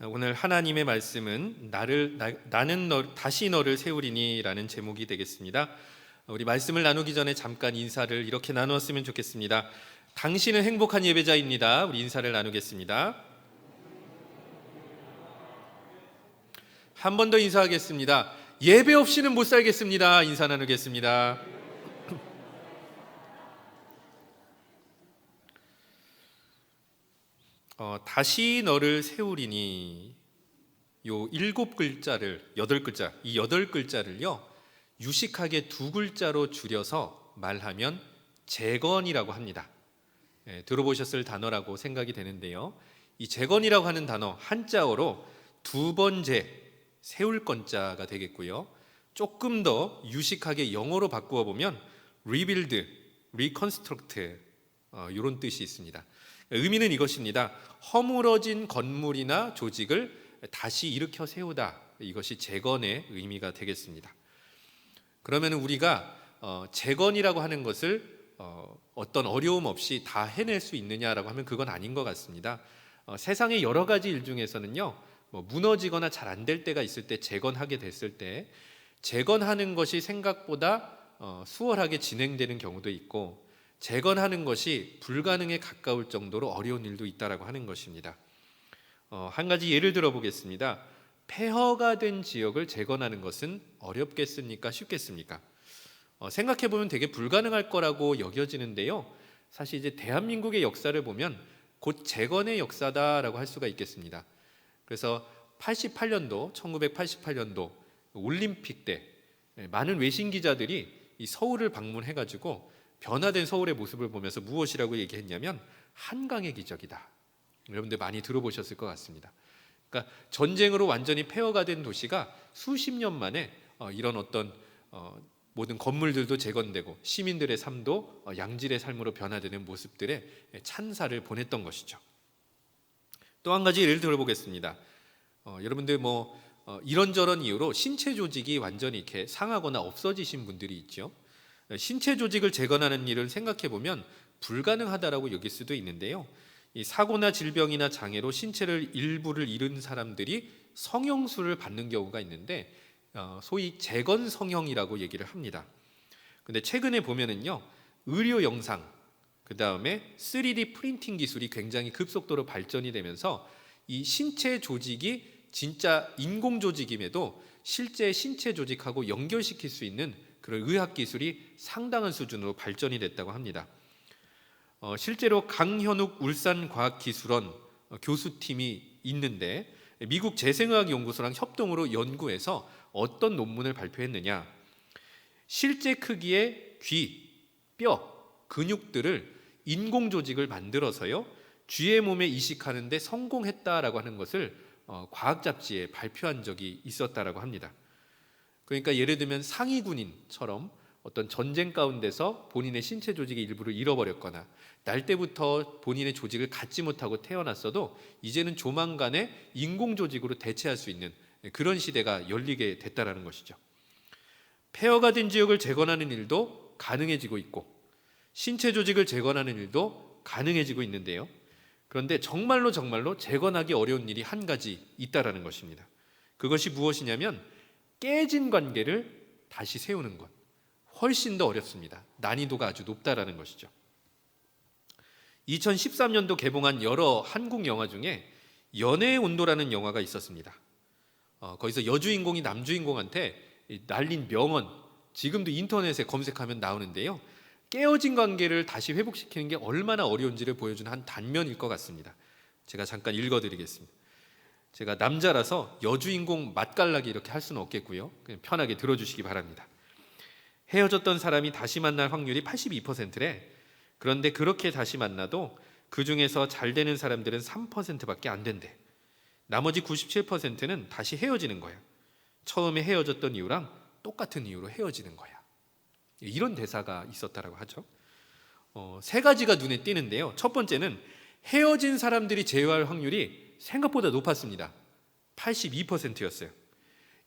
오늘 하나님의 말씀은 나는 다시 너를 세우리니라는 제목이 되겠습니다. 우리 말씀을 나누기 전에 잠깐 인사를 이렇게 나누었으면 좋겠습니다. 당신은 행복한 예배자입니다. 우리 인사를 나누겠습니다. 한 번 더 인사하겠습니다. 예배 없이는 못 살겠습니다. 인사 나누겠습니다. 다시 너를 세우리니, 요 7글자를 8글자, 이 8글자를요 유식하게 2글자로 줄여서 말하면 재건이라고 합니다. 들어보셨을 단어라고 생각이 되는데요, 이 재건이라고 하는 단어 한자어로 두 번째 세울 건자가 되겠고요, 조금 더 유식하게 영어로 바꾸어 보면 rebuild, reconstruct 이런 뜻이 있습니다. 의미는 이것입니다. 허물어진 건물이나 조직을 다시 일으켜 세우다, 이것이 재건의 의미가 되겠습니다. 그러면 우리가 재건이라고 하는 것을 어떤 어려움 없이 다 해낼 수 있느냐라고 하면 그건 아닌 것 같습니다. 세상의 여러 가지 일 중에서는요, 무너지거나 잘 안 될 때가 있을 때, 재건하게 됐을 때 재건하는 것이 생각보다 수월하게 진행되는 경우도 있고, 재건하는 것이 불가능에 가까울 정도로 어려운 일도 있다라고 하는 것입니다. 한 가지 예를 들어 보겠습니다. 폐허가 된 지역을 재건하는 것은 어렵겠습니까? 쉽겠습니까? 생각해 보면 되게 불가능할 거라고 여겨지는데요, 사실 이제 대한민국의 역사를 보면 곧 재건의 역사다라고 할 수가 있겠습니다. 그래서 1988년도 올림픽 때 많은 외신 기자들이 이 서울을 방문해가지고 변화된 서울의 모습을 보면서 무엇이라고 얘기했냐면 한강의 기적이다. 여러분들 많이 들어보셨을 것 같습니다. 그러니까 전쟁으로 완전히 폐허가 된 도시가 수십 년 만에 이런 어떤 모든 건물들도 재건되고 시민들의 삶도 양질의 삶으로 변화되는 모습들에 찬사를 보냈던 것이죠. 또 한 가지 예를 들어보겠습니다. 여러분들 이런저런 이유로 신체 조직이 완전히 이렇게 상하거나 없어지신 분들이 있죠. 신체 조직을 재건하는 일을 생각해 보면 불가능하다라고 여길 수도 있는데요, 이 사고나 질병이나 장애로 신체를 일부를 잃은 사람들이 성형술을 받는 경우가 있는데 소위 재건 성형이라고 얘기를 합니다. 근데 최근에 보면은요, 의료 영상, 그 다음에 3D 프린팅 기술이 굉장히 급속도로 발전이 되면서 이 신체 조직이 진짜 인공 조직임에도 실제 신체 조직하고 연결시킬 수 있는 그런 의학 기술이 상당한 수준으로 발전이 됐다고 합니다. 실제로 강현욱 울산과학기술원 교수팀이 있는데 미국 재생의학연구소랑 협동으로 연구해서 어떤 논문을 발표했느냐, 실제 크기의 귀, 뼈, 근육들을 인공 조직을 만들어서요 쥐의 몸에 이식하는 데 성공했다라고 하는 것을 과학 잡지에 발표한 적이 있었다라고 합니다. 그러니까 예를 들면 상위 군인처럼 어떤 전쟁 가운데서 본인의 신체 조직의 일부를 잃어버렸거나 날 때부터 본인의 조직을 갖지 못하고 태어났어도 이제는 조만간에 인공 조직으로 대체할 수 있는 그런 시대가 열리게 됐다라는 것이죠. 폐허가 된 지역을 재건하는 일도 가능해지고 있고 신체 조직을 재건하는 일도 가능해지고 있는데요, 그런데 정말로 재건하기 어려운 일이 한 가지 있다라는 것입니다. 그것이 무엇이냐면 깨진 관계를 다시 세우는 것, 훨씬 더 어렵습니다. 난이도가 아주 높다라는 것이죠. 2013년도 개봉한 여러 한국 영화 중에 연애의 온도라는 영화가 있었습니다. 거기서 여주인공이 남주인공한테 날린 명언, 지금도 인터넷에 검색하면 나오는데요, 깨어진 관계를 다시 회복시키는 게 얼마나 어려운지를 보여주는 한 단면일 것 같습니다. 제가 잠깐 읽어드리겠습니다. 제가 남자라서 여주인공 맛깔나게 이렇게 할 수는 없겠고요, 그냥 편하게 들어주시기 바랍니다. 헤어졌던 사람이 다시 만날 확률이 82%래. 그런데 그렇게 다시 만나도 그 중에서 잘 되는 사람들은 3%밖에 안 된대. 나머지 97%는 다시 헤어지는 거야. 처음에 헤어졌던 이유랑 똑같은 이유로 헤어지는 거야. 이런 대사가 있었다라고 하죠. 세 가지가 눈에 띄는데요, 첫 번째는 헤어진 사람들이 재회할 확률이 생각보다 높았습니다. 82%였어요.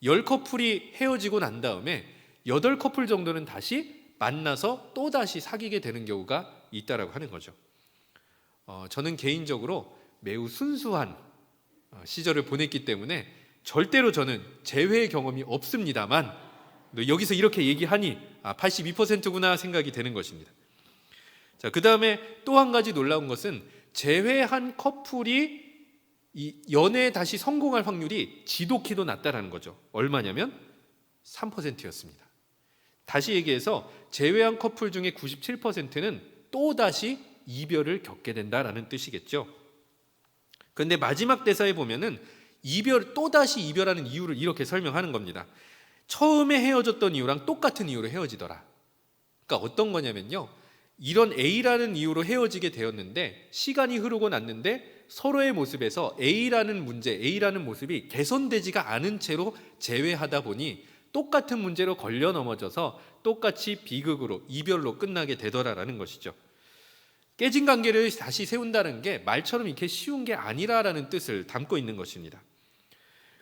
10커플이 헤어지고 난 다음에 8커플 정도는 다시 만나서 또다시 사귀게 되는 경우가 있다라고 하는 거죠. 저는 개인적으로 매우 순수한 시절을 보냈기 때문에 절대로 저는 재회 경험이 없습니다만 여기서 이렇게 얘기하니 82%구나 생각이 되는 것입니다. 자, 그 다음에 또 한 가지 놀라운 것은 재회한 커플이 이 연애에 다시 성공할 확률이 지독히도 낮다라는 거죠. 얼마냐면 3%였습니다. 다시 얘기해서 재회한 커플 중에 97%는 또다시 이별을 겪게 된다라는 뜻이겠죠. 그런데 마지막 대사에 보면은 또다시 이별하는 이유를 이렇게 설명하는 겁니다. 처음에 헤어졌던 이유랑 똑같은 이유로 헤어지더라. 그러니까 어떤 거냐면요, 이런 A라는 이유로 헤어지게 되었는데 시간이 흐르고 났는데 서로의 모습에서 A라는 모습이 개선되지가 않은 채로 재회하다 보니 똑같은 문제로 걸려 넘어져서 똑같이 비극으로, 이별로 끝나게 되더라라는 것이죠. 깨진 관계를 다시 세운다는 게 말처럼 이렇게 쉬운 게 아니라라는 뜻을 담고 있는 것입니다.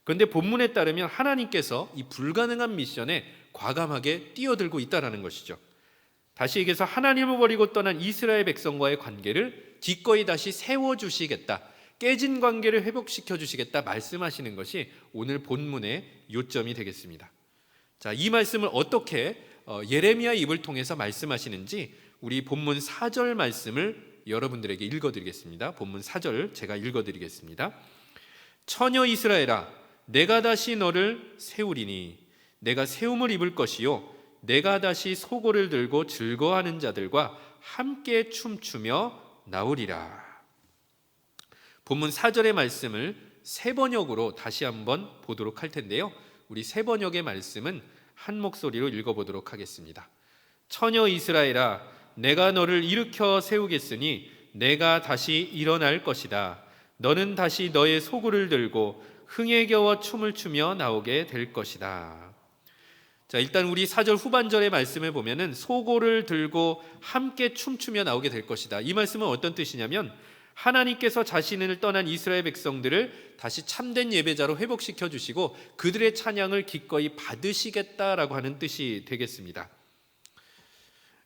그런데 본문에 따르면 하나님께서 이 불가능한 미션에 과감하게 뛰어들고 있다는 것이죠. 다시 얘기해서 하나님을 버리고 떠난 이스라엘 백성과의 관계를 기꺼이 다시 세워주시겠다, 깨진 관계를 회복시켜 주시겠다 말씀하시는 것이 오늘 본문의 요점이 되겠습니다. 자, 이 말씀을 어떻게 예레미야 입을 통해서 말씀하시는지 우리 본문 4절 말씀을 여러분들에게 읽어드리겠습니다. 본문 4절 제가 읽어드리겠습니다. 처녀 이스라엘아, 내가 다시 너를 세우리니 내가 세움을 입을 것이요 내가 다시 소고를 들고 즐거워하는 자들과 함께 춤추며 나오리라. 본문 4절의 말씀을 세 번역으로 다시 한번 보도록 할 텐데요, 우리 세 번역의 말씀은 한 목소리로 읽어보도록 하겠습니다. 처녀 이스라엘아, 내가 너를 일으켜 세우겠으니 내가 다시 일어날 것이다. 너는 다시 너의 소굴을 들고 흥에 겨워 춤을 추며 나오게 될 것이다. 자, 일단 우리 4절 후반절의 말씀을 보면은 소고를 들고 함께 춤추며 나오게 될 것이다. 이 말씀은 어떤 뜻이냐면 하나님께서 자신을 떠난 이스라엘 백성들을 다시 참된 예배자로 회복시켜 주시고 그들의 찬양을 기꺼이 받으시겠다라고 하는 뜻이 되겠습니다.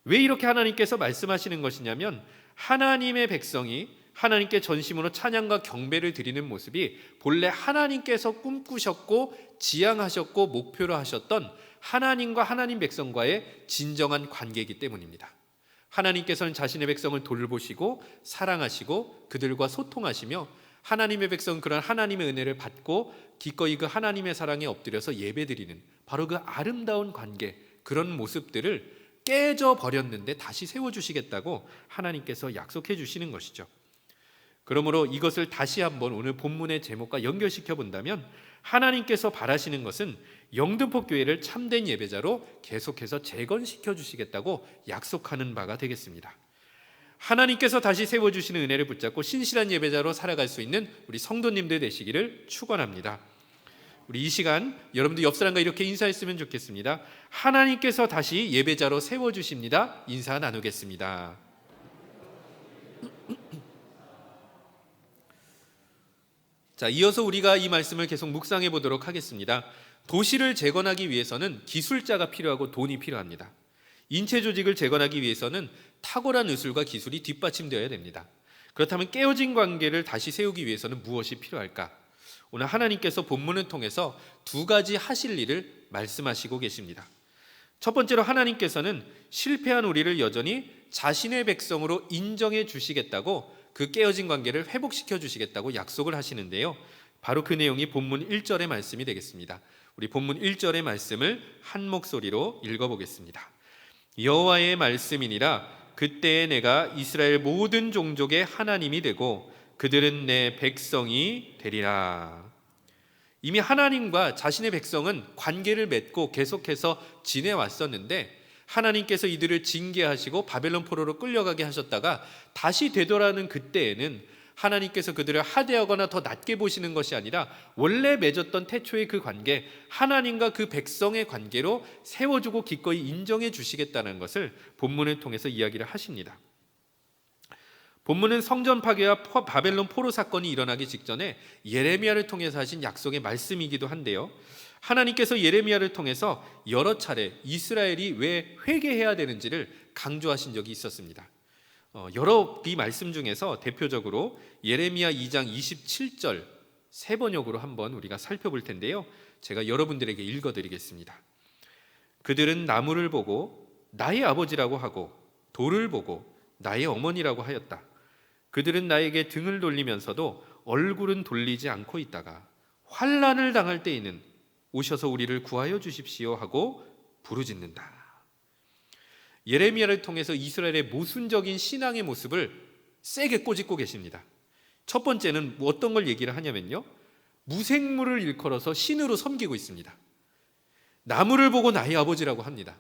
왜 이렇게 하나님께서 말씀하시는 것이냐면 하나님의 백성이 하나님께 전심으로 찬양과 경배를 드리는 모습이 본래 하나님께서 꿈꾸셨고 지향하셨고 목표로 하셨던 하나님과 하나님 백성과의 진정한 관계이기 때문입니다. 하나님께서는 자신의 백성을 돌보시고 사랑하시고 그들과 소통하시며 하나님의 백성은 그런 하나님의 은혜를 받고 기꺼이 그 하나님의 사랑에 엎드려서 예배드리는 바로 그 아름다운 관계, 그런 모습들을 깨져버렸는데 다시 세워주시겠다고 하나님께서 약속해 주시는 것이죠. 그러므로 이것을 다시 한번 오늘 본문의 제목과 연결시켜 본다면 하나님께서 바라시는 것은 영등포 교회를 참된 예배자로 계속해서 재건시켜 주시겠다고 약속하는 바가 되겠습니다. 하나님께서 다시 세워주시는 은혜를 붙잡고 신실한 예배자로 살아갈 수 있는 우리 성도님들 되시기를 축원합니다. 우리 이 시간 여러분들 옆 사람과 이렇게 인사했으면 좋겠습니다. 하나님께서 다시 예배자로 세워주십니다. 인사 나누겠습니다. 자, 이어서 우리가 이 말씀을 계속 묵상해 보도록 하겠습니다. 도시를 재건하기 위해서는 기술자가 필요하고 돈이 필요합니다. 인체 조직을 재건하기 위해서는 탁월한 의술과 기술이 뒷받침되어야 됩니다. 그렇다면 깨어진 관계를 다시 세우기 위해서는 무엇이 필요할까? 오늘 하나님께서 본문을 통해서 두 가지 하실 일을 말씀하시고 계십니다. 첫 번째로 하나님께서는 실패한 우리를 여전히 자신의 백성으로 인정해 주시겠다고 그 깨어진 관계를 회복시켜 주시겠다고 약속을 하시는데요, 바로 그 내용이 본문 1절의 말씀이 되겠습니다. 우리 본문 1절의 말씀을 한 목소리로 읽어보겠습니다. 여호와의 말씀이니라. 그때에 내가 이스라엘 모든 종족의 하나님이 되고 그들은 내 백성이 되리라. 이미 하나님과 자신의 백성은 관계를 맺고 계속해서 지내왔었는데 하나님께서 이들을 징계하시고 바벨론 포로로 끌려가게 하셨다가 다시 되돌아오는 그때에는 하나님께서 그들을 하대하거나 더 낮게 보시는 것이 아니라 원래 맺었던 태초의 그 관계, 하나님과 그 백성의 관계로 세워주고 기꺼이 인정해 주시겠다는 것을 본문을 통해서 이야기를 하십니다. 본문은 성전 파괴와 바벨론 포로 사건이 일어나기 직전에 예레미야를 통해서 하신 약속의 말씀이기도 한데요, 하나님께서 예레미야를 통해서 여러 차례 이스라엘이 왜 회개해야 되는지를 강조하신 적이 있었습니다. 여러 이 말씀 중에서 대표적으로 예레미야 2장 27절 세 번역으로 한번 우리가 살펴볼 텐데요. 제가 여러분들에게 읽어드리겠습니다. 그들은 나무를 보고 나의 아버지라고 하고 돌을 보고 나의 어머니라고 하였다. 그들은 나에게 등을 돌리면서도 얼굴은 돌리지 않고 있다가 환난을 당할 때에는 오셔서 우리를 구하여 주십시오 하고 부르짖는다. 예레미야를 통해서 이스라엘의 모순적인 신앙의 모습을 세게 꼬집고 계십니다. 첫 번째는 어떤 걸 얘기를 하냐면요, 무생물을 일컬어서 신으로 섬기고 있습니다. 나무를 보고 나의 아버지라고 합니다.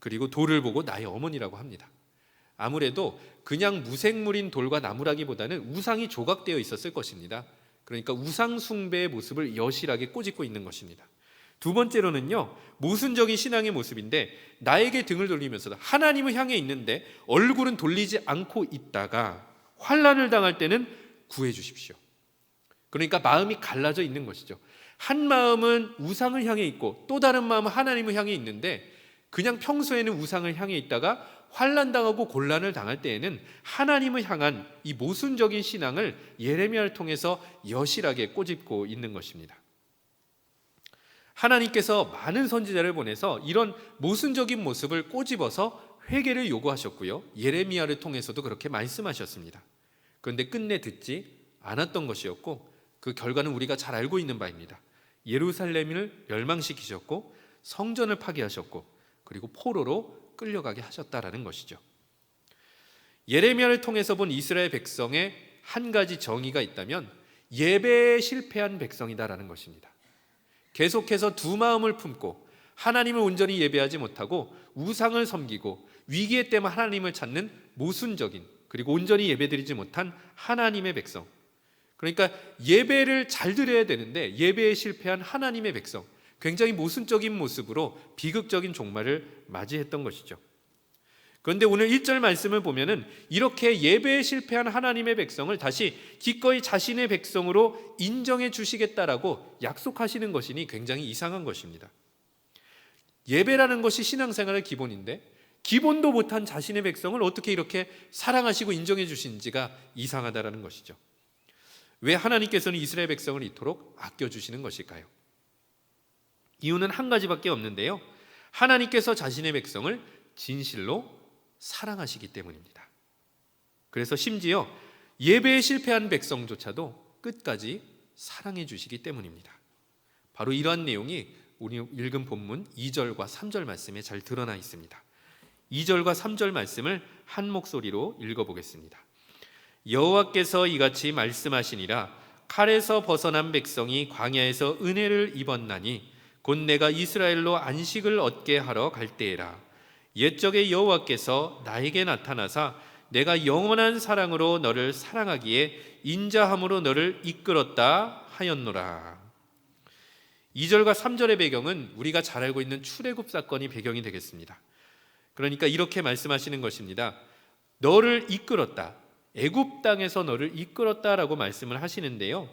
그리고 돌을 보고 나의 어머니라고 합니다. 아무래도 그냥 무생물인 돌과 나무라기보다는 우상이 조각되어 있었을 것입니다. 그러니까 우상 숭배의 모습을 여실하게 꼬집고 있는 것입니다. 두 번째로는요, 모순적인 신앙의 모습인데 나에게 등을 돌리면서도 하나님을 향해 있는데 얼굴은 돌리지 않고 있다가 환난을 당할 때는 구해 주십시오. 그러니까 마음이 갈라져 있는 것이죠. 한 마음은 우상을 향해 있고 또 다른 마음은 하나님을 향해 있는데 그냥 평소에는 우상을 향해 있다가 환난당하고 곤란을 당할 때에는 하나님을 향한 이 모순적인 신앙을 예레미야를 통해서 여실하게 꼬집고 있는 것입니다. 하나님께서 많은 선지자를 보내서 이런 모순적인 모습을 꼬집어서 회개를 요구하셨고요, 예레미야를 통해서도 그렇게 말씀하셨습니다. 그런데 끝내 듣지 않았던 것이었고 그 결과는 우리가 잘 알고 있는 바입니다. 예루살렘을 멸망시키셨고 성전을 파괴하셨고 그리고 포로로 끌려가게 하셨다라는 것이죠. 예레미야를 통해서 본 이스라엘 백성의 한 가지 정의가 있다면 예배에 실패한 백성이다라는 것입니다. 계속해서 두 마음을 품고 하나님을 온전히 예배하지 못하고 우상을 섬기고 위기의 때만 하나님을 찾는 모순적인, 그리고 온전히 예배드리지 못한 하나님의 백성, 그러니까 예배를 잘 드려야 되는데 예배에 실패한 하나님의 백성, 굉장히 모순적인 모습으로 비극적인 종말을 맞이했던 것이죠. 그런데 오늘 1절 말씀을 보면은 이렇게 예배에 실패한 하나님의 백성을 다시 기꺼이 자신의 백성으로 인정해 주시겠다라고 약속하시는 것이니 굉장히 이상한 것입니다. 예배라는 것이 신앙생활의 기본인데 기본도 못한 자신의 백성을 어떻게 이렇게 사랑하시고 인정해 주시는지가 이상하다라는 것이죠. 왜 하나님께서는 이스라엘 백성을 이토록 아껴주시는 것일까요? 이유는 한 가지밖에 없는데요, 하나님께서 자신의 백성을 진실로 사랑하시기 때문입니다. 그래서 심지어 예배에 실패한 백성조차도 끝까지 사랑해 주시기 때문입니다. 바로 이러한 내용이 우리 읽은 본문 2절과 3절 말씀에 잘 드러나 있습니다. 2절과 3절 말씀을 한 목소리로 읽어보겠습니다. 여호와께서 이같이 말씀하시니라. 칼에서 벗어난 백성이 광야에서 은혜를 입었나니 곧 내가 이스라엘로 안식을 얻게 하러 갈 때에라. 옛적에 여호와께서 나에게 나타나사 내가 영원한 사랑으로 너를 사랑하기에 인자함으로 너를 이끌었다 하였노라. 2절과 3절의 배경은 우리가 잘 알고 있는 출애굽 사건이 배경이 되겠습니다. 그러니까 이렇게 말씀하시는 것입니다. 너를 이끌었다, 애굽 땅에서 너를 이끌었다라고 말씀을 하시는데요,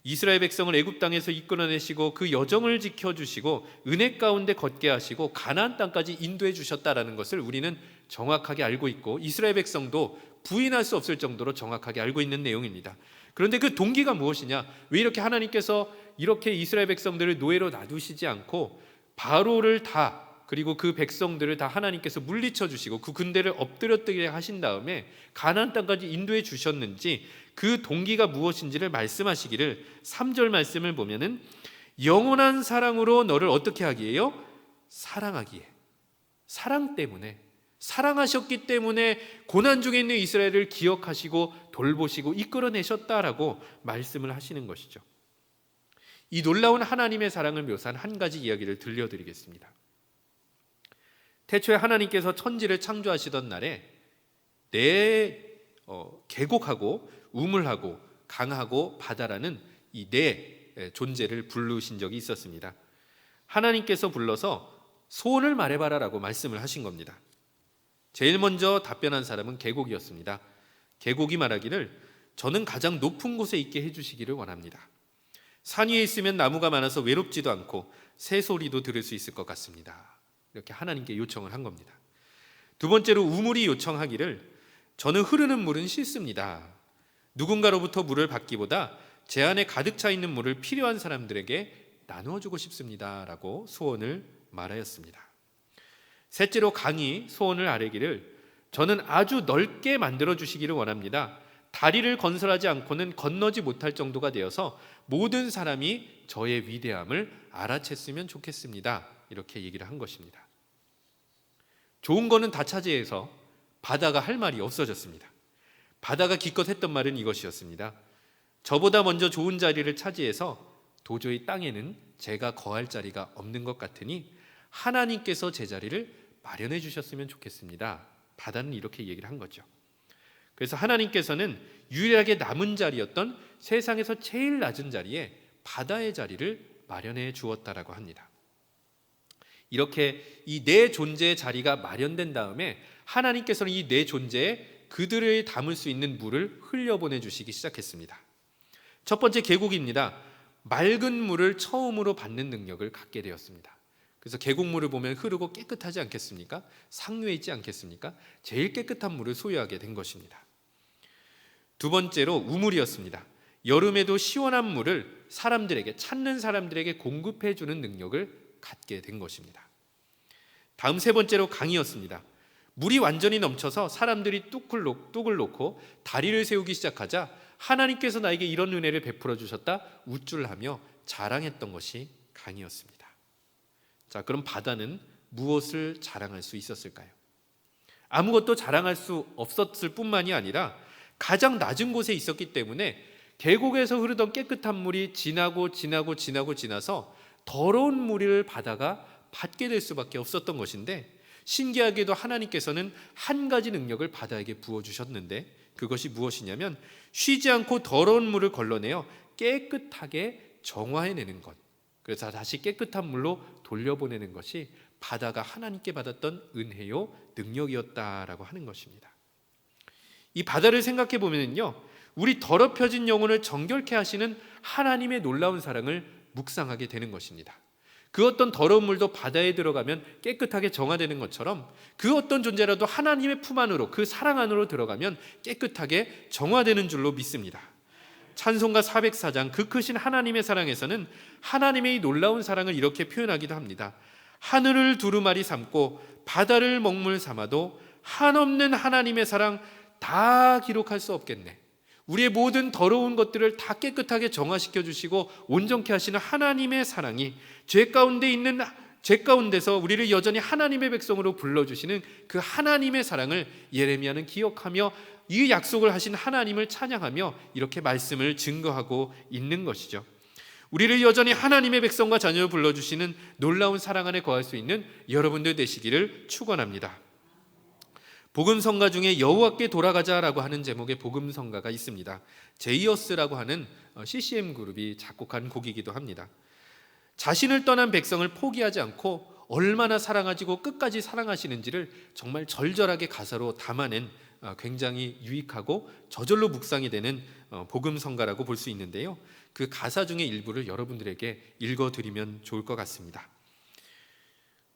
이스라엘 백성을 애굽 땅에서 이끌어내시고 그 여정을 지켜주시고 은혜 가운데 걷게 하시고 가나안 땅까지 인도해 주셨다라는 것을 우리는 정확하게 알고 있고 이스라엘 백성도 부인할 수 없을 정도로 정확하게 알고 있는 내용입니다. 그런데 그 동기가 무엇이냐? 왜 이렇게 하나님께서 이렇게 이스라엘 백성들을 노예로 놔두시지 않고 바로를 다, 그리고 그 백성들을 다 하나님께서 물리쳐 주시고 그 군대를 엎드려뜨리게 하신 다음에 가나안 땅까지 인도해 주셨는지, 그 동기가 무엇인지를 말씀하시기를 3절 말씀을 보면은 영원한 사랑으로 너를 어떻게 하기에요? 사랑하기에, 사랑 때문에, 사랑하셨기 때문에 고난 중에 있는 이스라엘을 기억하시고 돌보시고 이끌어내셨다라고 말씀을 하시는 것이죠. 이 놀라운 하나님의 사랑을 묘사한 한 가지 이야기를 들려드리겠습니다. 태초에 하나님께서 천지를 창조하시던 날에 계곡하고 우물하고 강하고 바다라는 이 네 존재를 부르신 적이 있었습니다. 하나님께서 불러서 소원을 말해봐라라고 말씀을 하신 겁니다. 제일 먼저 답변한 사람은 계곡이었습니다. 계곡이 말하기를 저는 가장 높은 곳에 있게 해주시기를 원합니다. 산 위에 있으면 나무가 많아서 외롭지도 않고 새소리도 들을 수 있을 것 같습니다. 이렇게 하나님께 요청을 한 겁니다. 두 번째로 우물이 요청하기를 저는 흐르는 물은 싫습니다. 누군가로부터 물을 받기보다 제 안에 가득 차 있는 물을 필요한 사람들에게 나누어 주고 싶습니다라고 소원을 말하였습니다. 셋째로 강이 소원을 아뢰기를 저는 아주 넓게 만들어 주시기를 원합니다. 다리를 건설하지 않고는 건너지 못할 정도가 되어서 모든 사람이 저의 위대함을 알아챘으면 좋겠습니다. 이렇게 얘기를 한 것입니다. 좋은 거는 다 차지해서 바다가 할 말이 없어졌습니다. 바다가 기껏 했던 말은 이것이었습니다. 저보다 먼저 좋은 자리를 차지해서 도저히 땅에는 제가 거할 자리가 없는 것 같으니 하나님께서 제 자리를 마련해 주셨으면 좋겠습니다. 바다는 이렇게 얘기를 한 거죠. 그래서 하나님께서는 유일하게 남은 자리였던 세상에서 제일 낮은 자리에 바다의 자리를 마련해 주었다라고 합니다. 이렇게 이 내 존재의 자리가 마련된 다음에 하나님께서는 이 내 존재에 그들을 담을 수 있는 물을 흘려보내 주시기 시작했습니다. 첫 번째 계곡입니다. 맑은 물을 처음으로 받는 능력을 갖게 되었습니다. 그래서 계곡물을 보면 흐르고 깨끗하지 않겠습니까? 상류에 있지 않겠습니까? 제일 깨끗한 물을 소유하게 된 것입니다. 두 번째로 우물이었습니다. 여름에도 시원한 물을 사람들에게, 찾는 사람들에게 공급해 주는 능력을 갖게 된 것입니다. 다음 세 번째로 강이었습니다. 물이 완전히 넘쳐서 사람들이 뚝을 놓고 다리를 세우기 시작하자 하나님께서 나에게 이런 은혜를 베풀어 주셨다 우쭐하며 자랑했던 것이 강이었습니다. 자, 그럼 바다는 무엇을 자랑할 수 있었을까요? 아무것도 자랑할 수 없었을 뿐만이 아니라 가장 낮은 곳에 있었기 때문에 계곡에서 흐르던 깨끗한 물이 지나서 더러운 물을 바다가 받게 될 수밖에 없었던 것인데, 신기하게도 하나님께서는 한 가지 능력을 바다에게 부어주셨는데 그것이 무엇이냐면 쉬지 않고 더러운 물을 걸러내어 깨끗하게 정화해내는 것, 그래서 다시 깨끗한 물로 돌려보내는 것이 바다가 하나님께 받았던 은혜요 능력이었다라고 하는 것입니다. 이 바다를 생각해 보면요, 우리 더럽혀진 영혼을 정결케 하시는 하나님의 놀라운 사랑을 묵상하게 되는 것입니다. 그 어떤 더러운 물도 바다에 들어가면 깨끗하게 정화되는 것처럼 그 어떤 존재라도 하나님의 품 안으로, 그 사랑 안으로 들어가면 깨끗하게 정화되는 줄로 믿습니다. 찬송가 404장 그 크신 하나님의 사랑에서는 하나님의 이 놀라운 사랑을 이렇게 표현하기도 합니다. 하늘을 두루마리 삼고 바다를 먹물 삼아도 한없는 하나님의 사랑 다 기록할 수 없겠네. 우리의 모든 더러운 것들을 다 깨끗하게 정화시켜 주시고 온전케 하시는 하나님의 사랑이 죄 가운데서 우리를 여전히 하나님의 백성으로 불러주시는 그 하나님의 사랑을 예레미야는 기억하며 이 약속을 하신 하나님을 찬양하며 이렇게 말씀을 증거하고 있는 것이죠. 우리를 여전히 하나님의 백성과 자녀로 불러주시는 놀라운 사랑 안에 거할 수 있는 여러분들 되시기를 축원합니다. 복음성가 중에 여호와께 돌아가자라고 하는 제목의 복음성가가 있습니다. 제이어스라고 하는 CCM 그룹이 작곡한 곡이기도 합니다. 자신을 떠난 백성을 포기하지 않고 얼마나 사랑하시고 끝까지 사랑하시는지를 정말 절절하게 가사로 담아낸 굉장히 유익하고 저절로 묵상이 되는 복음성가라고 볼 수 있는데요, 그 가사 중에 일부를 여러분들에게 읽어드리면 좋을 것 같습니다.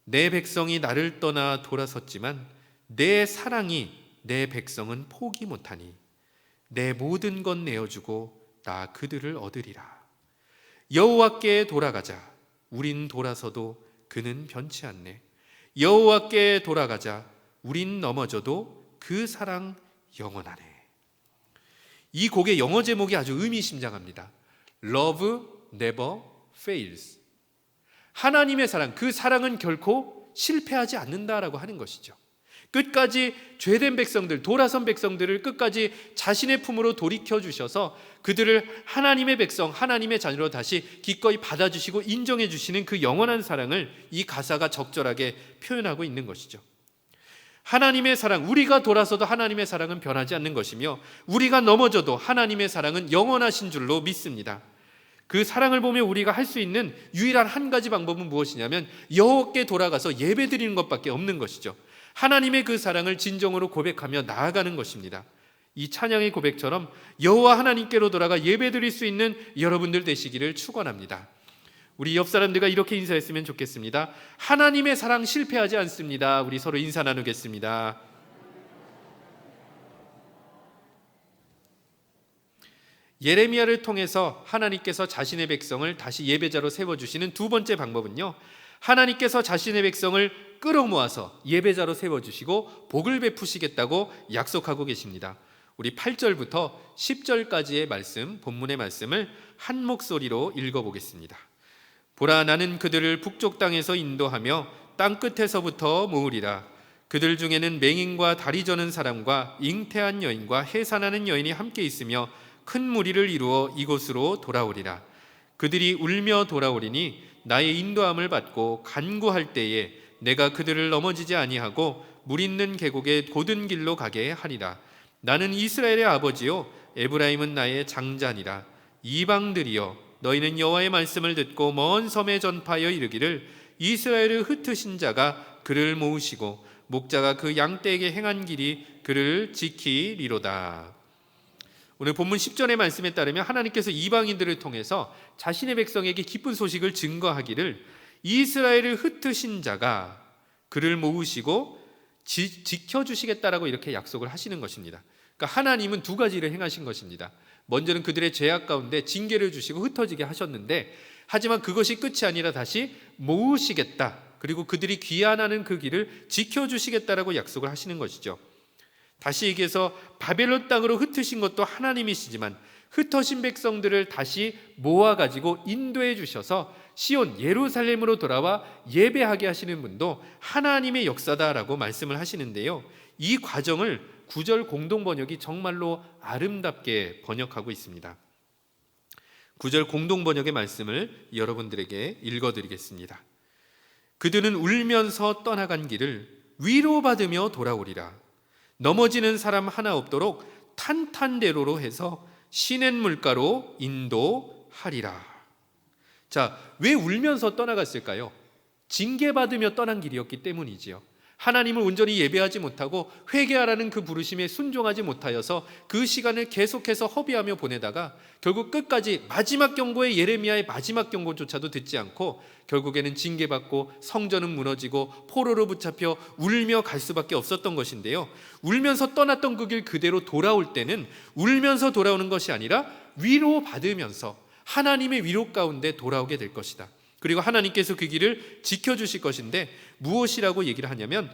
내 백성이 나를 떠나 돌아섰지만 내 사랑이 내 백성은 포기 못하니 내 모든 것 내어주고 나 그들을 얻으리라. 여호와께 돌아가자. 우린 돌아서도 그는 변치 않네. 여호와께 돌아가자. 우린 넘어져도 그 사랑 영원하네. 이 곡의 영어 제목이 아주 의미심장합니다. Love never fails. 하나님의 사랑, 그 사랑은 결코 실패하지 않는다라고 하는 것이죠. 끝까지 죄된 백성들, 돌아선 백성들을 끝까지 자신의 품으로 돌이켜 주셔서 그들을 하나님의 백성, 하나님의 자녀로 다시 기꺼이 받아주시고 인정해 주시는 그 영원한 사랑을 이 가사가 적절하게 표현하고 있는 것이죠. 하나님의 사랑, 우리가 돌아서도 하나님의 사랑은 변하지 않는 것이며 우리가 넘어져도 하나님의 사랑은 영원하신 줄로 믿습니다. 그 사랑을 보며 우리가 할 수 있는 유일한 한 가지 방법은 무엇이냐면 여호와께 돌아가서 예배드리는 것밖에 없는 것이죠. 하나님의 그 사랑을 진정으로 고백하며 나아가는 것입니다. 이 찬양의 고백처럼 여호와 하나님께로 돌아가 예배드릴 수 있는 여러분들 되시기를 축원합니다. 우리 옆 사람들과 이렇게 인사했으면 좋겠습니다. 하나님의 사랑 실패하지 않습니다. 우리 서로 인사 나누겠습니다. 예레미야를 통해서 하나님께서 자신의 백성을 다시 예배자로 세워주시는 두 번째 방법은요, 하나님께서 자신의 백성을 끌어모아서 예배자로 세워주시고 복을 베푸시겠다고 약속하고 계십니다. 우리 8절부터 10절까지의 말씀, 본문의 말씀을 한 목소리로 읽어보겠습니다. 보라, 나는 그들을 북쪽 땅에서 인도하며 땅 끝에서부터 모으리라. 그들 중에는 맹인과 다리 저는 사람과 잉태한 여인과 해산하는 여인이 함께 있으며 큰 무리를 이루어 이곳으로 돌아오리라. 그들이 울며 돌아오리니 나의 인도함을 받고 간구할 때에 내가 그들을 넘어지지 아니하고 물 있는 계곡의 곧은 길로 가게 하리라. 나는 이스라엘의 아버지요 에브라임은 나의 장자니라. 이방들이여, 너희는 여호와의 말씀을 듣고 먼 섬에 전파하여 이르기를, 이스라엘을 흩으신 자가 그를 모으시고 목자가 그 양떼에게 행한 길이 그를 지키리로다. 오늘 본문 10절의 말씀에 따르면 하나님께서 이방인들을 통해서 자신의 백성에게 기쁜 소식을 증거하기를, 이스라엘을 흩으신 자가 그를 모으시고 지켜주시겠다라고 이렇게 약속을 하시는 것입니다. 그러니까 하나님은 두 가지를 행하신 것입니다. 먼저는 그들의 죄악 가운데 징계를 주시고 흩어지게 하셨는데, 하지만 그것이 끝이 아니라 다시 모으시겠다, 그리고 그들이 귀환하는 그 길을 지켜주시겠다라고 약속을 하시는 것이죠. 다시 얘기해서 바벨론 땅으로 흩으신 것도 하나님이시지만 흩어진 백성들을 다시 모아가지고 인도해 주셔서 시온 예루살렘으로 돌아와 예배하게 하시는 분도 하나님의 역사다라고 말씀을 하시는데요, 이 과정을 9절 공동 번역이 정말로 아름답게 번역하고 있습니다. 9절 공동 번역의 말씀을 여러분들에게 읽어드리겠습니다. 그들은 울면서 떠나간 길을 위로받으며 돌아오리라. 넘어지는 사람 하나 없도록 탄탄대로로 해서 시냇 물가로 인도하리라. 자, 왜 울면서 떠나갔을까요? 징계받으며 떠난 길이었기 때문이지요. 하나님을 온전히 예배하지 못하고 회개하라는 그 부르심에 순종하지 못하여서 그 시간을 계속해서 허비하며 보내다가 결국 끝까지 마지막 경고의 예레미야의 마지막 경고조차도 듣지 않고 결국에는 징계받고 성전은 무너지고 포로로 붙잡혀 울며 갈 수밖에 없었던 것인데요, 울면서 떠났던 그 길 그대로 돌아올 때는 울면서 돌아오는 것이 아니라 위로받으면서 하나님의 위로 가운데 돌아오게 될 것이다. 그리고 하나님께서 그 길을 지켜주실 것인데, 무엇이라고 얘기를 하냐면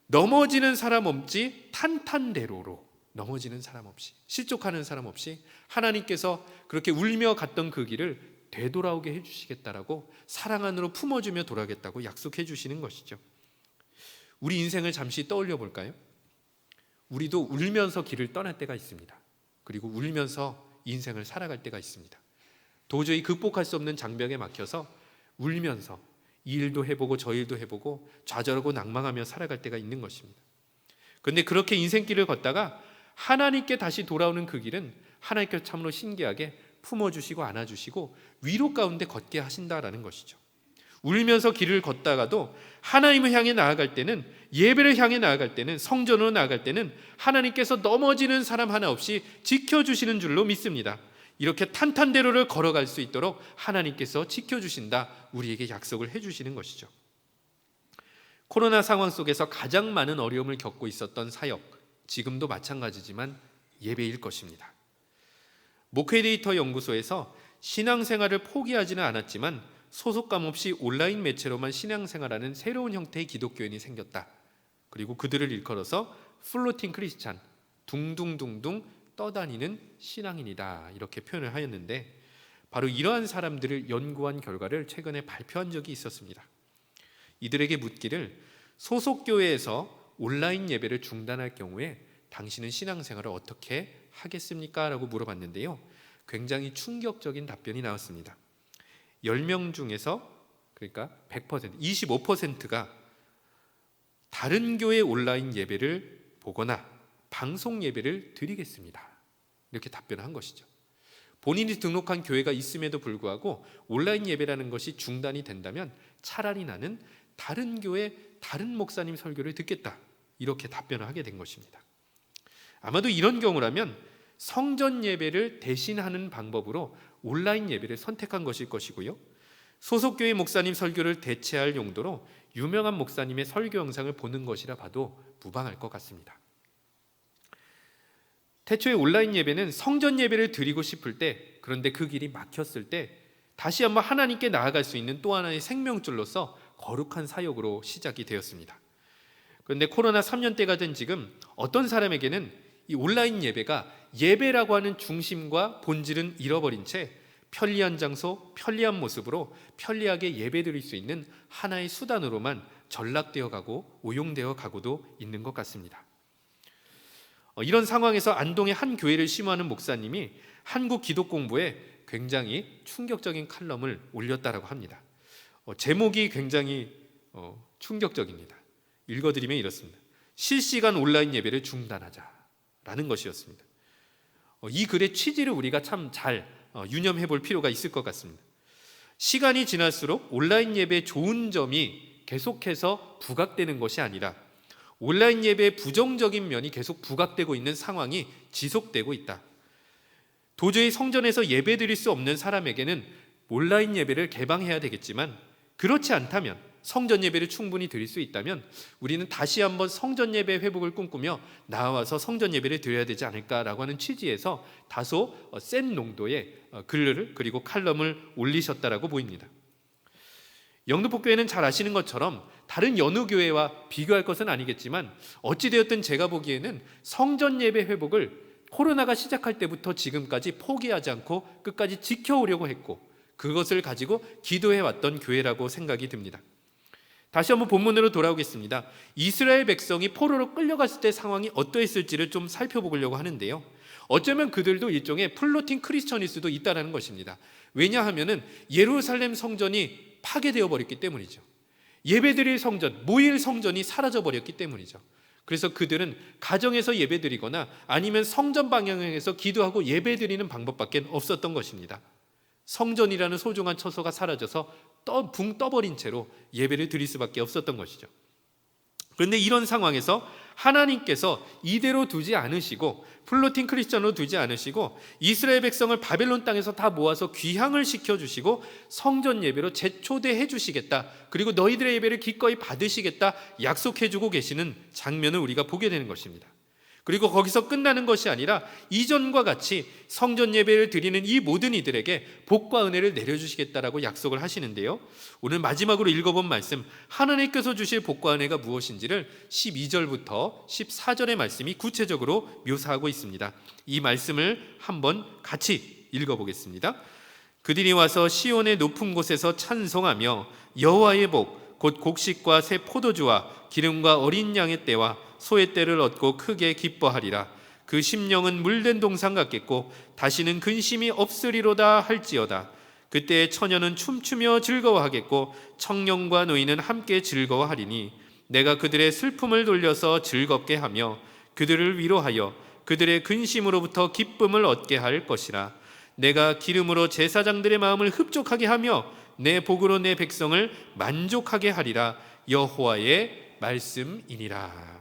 넘어지는 사람 없이 탄탄대로로, 넘어지는 사람 없이, 실족하는 사람 없이 하나님께서 그렇게 울며 갔던 그 길을 되돌아오게 해주시겠다라고 사랑 안으로 품어주며 돌아오겠다고 약속해 주시는 것이죠. 우리 인생을 잠시 떠올려 볼까요? 우리도 울면서 길을 떠날 때가 있습니다. 그리고 울면서 인생을 살아갈 때가 있습니다. 도저히 극복할 수 없는 장벽에 막혀서 울면서 이 일도 해보고 저 일도 해보고 좌절하고 낭망하며 살아갈 때가 있는 것입니다. 그런데 그렇게 인생길을 걷다가 하나님께 다시 돌아오는 그 길은 하나님께서 참으로 신기하게 품어주시고 안아주시고 위로 가운데 걷게 하신다라는 것이죠. 울면서 길을 걷다가도 하나님을 향해 나아갈 때는, 예배를 향해 나아갈 때는, 성전으로 나아갈 때는 하나님께서 넘어지는 사람 하나 없이 지켜주시는 줄로 믿습니다. 이렇게 탄탄대로를 걸어갈 수 있도록 하나님께서 지켜주신다, 우리에게 약속을 해주시는 것이죠. 코로나 상황 속에서 가장 많은 어려움을 겪고 있었던 사역, 지금도 마찬가지지만 예배일 것입니다. 목회데이터 연구소에서 신앙생활을 포기하지는 않았지만 소속감 없이 온라인 매체로만 신앙생활하는 새로운 형태의 기독교인이 생겼다. 그리고 그들을 일컬어서 플로팅 크리스찬, 둥둥둥둥 떠다니는 신앙인이다, 이렇게 표현을 하였는데, 바로 이러한 사람들을 연구한 결과를 최근에 발표한 적이 있었습니다. 이들에게 묻기를, 소속교회에서 온라인 예배를 중단할 경우에 당신은 신앙생활을 어떻게 하겠습니까? 라고 물어봤는데요, 굉장히 충격적인 답변이 나왔습니다. 10명 중에서, 그러니까 100%, 25%가 다른 교회 온라인 예배를 보거나 방송 예배를 드리겠습니다, 이렇게 답변한 것이죠. 본인이 등록한 교회가 있음에도 불구하고 온라인 예배라는 것이 중단이 된다면 차라리 나는 다른 교회 다른 목사님 설교를 듣겠다, 이렇게 답변을 하게 된 것입니다. 아마도 이런 경우라면 성전 예배를 대신하는 방법으로 온라인 예배를 선택한 것일 것이고요, 소속교회 목사님 설교를 대체할 용도로 유명한 목사님의 설교 영상을 보는 것이라 봐도 무방할 것 같습니다. 태초에 온라인 예배는 성전 예배를 드리고 싶을 때, 그런데 그 길이 막혔을 때 다시 한번 하나님께 나아갈 수 있는 또 하나의 생명줄로서 거룩한 사역으로 시작이 되었습니다. 그런데 코로나 3년대가 된 지금 어떤 사람에게는 이 온라인 예배가 예배라고 하는 중심과 본질은 잃어버린 채 편리한 장소, 편리한 모습으로 편리하게 예배드릴 수 있는 하나의 수단으로만 전락되어 가고 오용되어 가고도 있는 것 같습니다. 이런 상황에서 안동의 한 교회를 심호하는 목사님이 한국 기독공부에 굉장히 충격적인 칼럼을 올렸다라고 합니다. 제목이 굉장히 충격적입니다. 읽어드리면 이렇습니다. 실시간 온라인 예배를 중단하자라는 것이었습니다. 이 글의 취지를 우리가 참 잘 유념해 볼 필요가 있을 것 같습니다. 시간이 지날수록 온라인 예배의 좋은 점이 계속해서 부각되는 것이 아니라 온라인 예배의 부정적인 면이 계속 부각되고 있는 상황이 지속되고 있다. 도저히 성전에서 예배드릴 수 없는 사람에게는 온라인 예배를 개방해야 되겠지만, 그렇지 않다면, 성전 예배를 충분히 드릴 수 있다면 우리는 다시 한번 성전 예배 회복을 꿈꾸며 나와서 성전 예배를 드려야 되지 않을까라고 하는 취지에서 다소 센 농도의 글을 그리고 칼럼을 올리셨다라고 보입니다. 영등포교회는 잘 아시는 것처럼 다른 여느 교회와 비교할 것은 아니겠지만 어찌되었든 제가 보기에는 성전 예배 회복을 코로나가 시작할 때부터 지금까지 포기하지 않고 끝까지 지켜오려고 했고, 그것을 가지고 기도해왔던 교회라고 생각이 듭니다. 다시 한번 본문으로 돌아오겠습니다. 이스라엘 백성이 포로로 끌려갔을 때 상황이 어떠했을지를 좀 살펴보려고 하는데요, 어쩌면 그들도 일종의 플로팅 크리스천일 수도 있다는 것입니다. 왜냐하면 예루살렘 성전이 파괴되어 버렸기 때문이죠. 예배드릴 성전, 모일 성전이 사라져 버렸기 때문이죠. 그래서 그들은 가정에서 예배드리거나 아니면 성전 방향에서 기도하고 예배드리는 방법밖에 없었던 것입니다. 성전이라는 소중한 처소가 사라져서 붕 떠버린 채로 예배를 드릴 수밖에 없었던 것이죠. 그런데 이런 상황에서 하나님께서 이대로 두지 않으시고, 플로팅 크리스천으로 두지 않으시고, 이스라엘 백성을 바벨론 땅에서 다 모아서 귀향을 시켜주시고 성전 예배로 재초대해 주시겠다, 그리고 너희들의 예배를 기꺼이 받으시겠다 약속해주고 계시는 장면을 우리가 보게 되는 것입니다. 그리고 거기서 끝나는 것이 아니라 이전과 같이 성전 예배를 드리는 이 모든 이들에게 복과 은혜를 내려주시겠다라고 약속을 하시는데요, 오늘 마지막으로 읽어본 말씀, 하나님께서 주실 복과 은혜가 무엇인지를 12절부터 14절의 말씀이 구체적으로 묘사하고 있습니다. 이 말씀을 한번 같이 읽어보겠습니다. 그들이 와서 시온의 높은 곳에서 찬송하며 여호와의 복, 곧 곡식과 새 포도주와 기름과 어린 양의 떼와 소의 떼를 얻고 크게 기뻐하리라. 그 심령은 물된 동산 같겠고 다시는 근심이 없으리로다 할지어다. 그때 처녀는 춤추며 즐거워하겠고 청년과 노인은 함께 즐거워하리니 내가 그들의 슬픔을 돌려서 즐겁게 하며 그들을 위로하여 그들의 근심으로부터 기쁨을 얻게 할 것이라. 내가 기름으로 제사장들의 마음을 흡족하게 하며 내 복으로 내 백성을 만족하게 하리라. 여호와의 말씀이니라.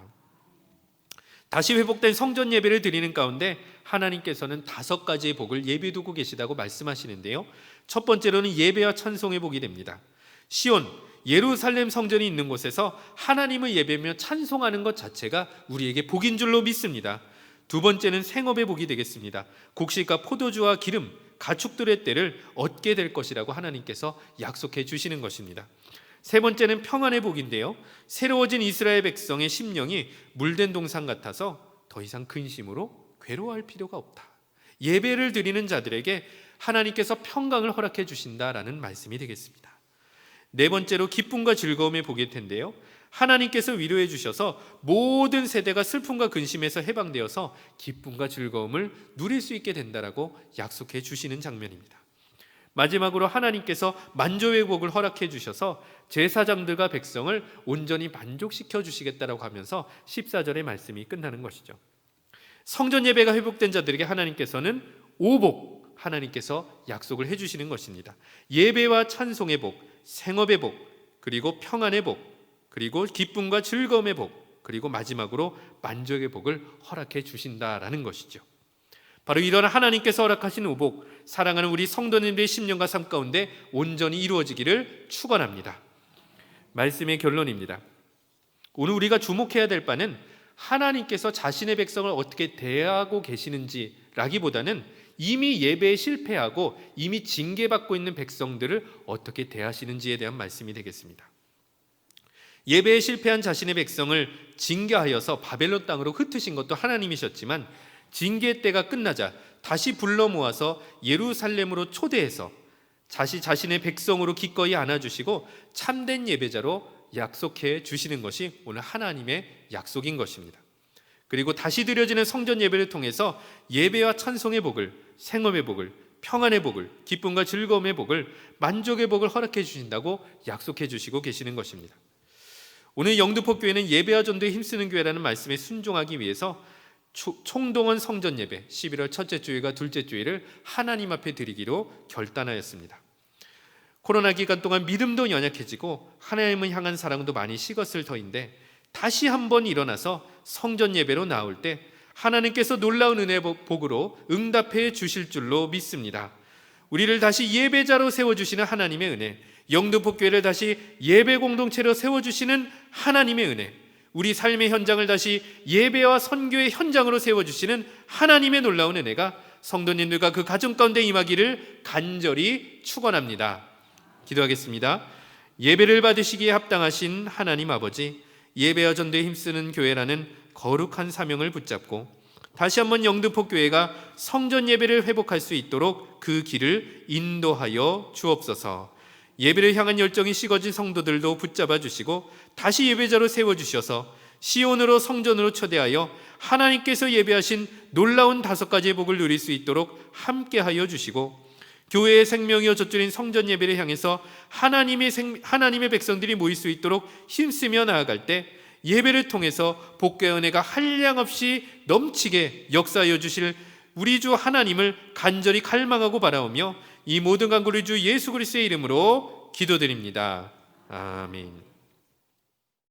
다시 회복된 성전 예배를 드리는 가운데 하나님께서는 5가지의 복을 예비두고 계시다고 말씀하시는데요, 첫 번째로는 예배와 찬송의 복이 됩니다. 시온, 예루살렘 성전이 있는 곳에서 하나님을 예배하며 찬송하는 것 자체가 우리에게 복인 줄로 믿습니다. 두 번째는 생업의 복이 되겠습니다. 곡식과 포도주와 기름, 가축들의 때를 얻게 될 것이라고 하나님께서 약속해 주시는 것입니다. 세 번째는 평안의 복인데요, 새로워진 이스라엘 백성의 심령이 물된 동산 같아서 더 이상 근심으로 괴로워할 필요가 없다. 예배를 드리는 자들에게 하나님께서 평강을 허락해 주신다라는 말씀이 되겠습니다. 네 번째로 기쁨과 즐거움의 복일 텐데요, 하나님께서 위로해 주셔서 모든 세대가 슬픔과 근심에서 해방되어서 기쁨과 즐거움을 누릴 수 있게 된다라고 약속해 주시는 장면입니다. 마지막으로 하나님께서 만족의 복을 허락해 주셔서 제사장들과 백성을 온전히 만족시켜 주시겠다라고 하면서 14절의 말씀이 끝나는 것이죠. 성전 예배가 회복된 자들에게 하나님께서는 오복, 하나님께서 약속을 해주시는 것입니다. 예배와 찬송의 복, 생업의 복, 그리고 평안의 복, 그리고 기쁨과 즐거움의 복, 그리고 마지막으로 만족의 복을 허락해 주신다라는 것이죠. 바로 이런 하나님께서 허락하신 오복, 사랑하는 우리 성도님들의 심령과 삶 가운데 온전히 이루어지기를 축원합니다. 말씀의 결론입니다. 오늘 우리가 주목해야 될 바는 하나님께서 자신의 백성을 어떻게 대하고 계시는지라기보다는 이미 예배에 실패하고 이미 징계받고 있는 백성들을 어떻게 대하시는지에 대한 말씀이 되겠습니다. 예배에 실패한 자신의 백성을 징계하여서 바벨론 땅으로 흩으신 것도 하나님이셨지만 징계 때가 끝나자 다시 불러 모아서 예루살렘으로 초대해서 자신의 백성으로 기꺼이 안아주시고 참된 예배자로 약속해 주시는 것이 오늘 하나님의 약속인 것입니다. 그리고 다시 드려지는 성전 예배를 통해서 예배와 찬송의 복을, 생업의 복을, 평안의 복을, 기쁨과 즐거움의 복을, 만족의 복을 허락해 주신다고 약속해 주시고 계시는 것입니다. 오늘 영등포교회는 예배와 전도에 힘쓰는 교회라는 말씀에 순종하기 위해서 총동원 성전 예배 11월 첫째 주일과 둘째 주일을 하나님 앞에 드리기로 결단하였습니다. 코로나 기간 동안 믿음도 연약해지고 하나님을 향한 사랑도 많이 식었을 터인데 다시 한번 일어나서 성전 예배로 나올 때 하나님께서 놀라운 은혜 복으로 응답해 주실 줄로 믿습니다. 우리를 다시 예배자로 세워주시는 하나님의 은혜, 영등포교회를 다시 예배 공동체로 세워주시는 하나님의 은혜, 우리 삶의 현장을 다시 예배와 선교의 현장으로 세워주시는 하나님의 놀라운 은혜가 성도님들과 그 가정 가운데 임하기를 간절히 축원합니다. 기도하겠습니다. 예배를 받으시기에 합당하신 하나님 아버지, 예배와 전도에 힘쓰는 교회라는 거룩한 사명을 붙잡고 다시 한번 영등포교회가 성전 예배를 회복할 수 있도록 그 길을 인도하여 주옵소서. 예배를 향한 열정이 식어진 성도들도 붙잡아 주시고 다시 예배자로 세워주셔서 시온으로 성전으로 초대하여 하나님께서 예배하신 놀라운 5가지의 복을 누릴 수 있도록 함께하여 주시고 교회의 생명이여 젖줄인 성전 예배를 향해서 하나님의 백성들이 모일 수 있도록 힘쓰며 나아갈 때 예배를 통해서 복과 은혜가 한량없이 넘치게 역사하여 주실 우리 주 하나님을 간절히 갈망하고 바라오며 이 모든 간구를 주 예수 그리스도의 이름으로 기도드립니다. 아멘.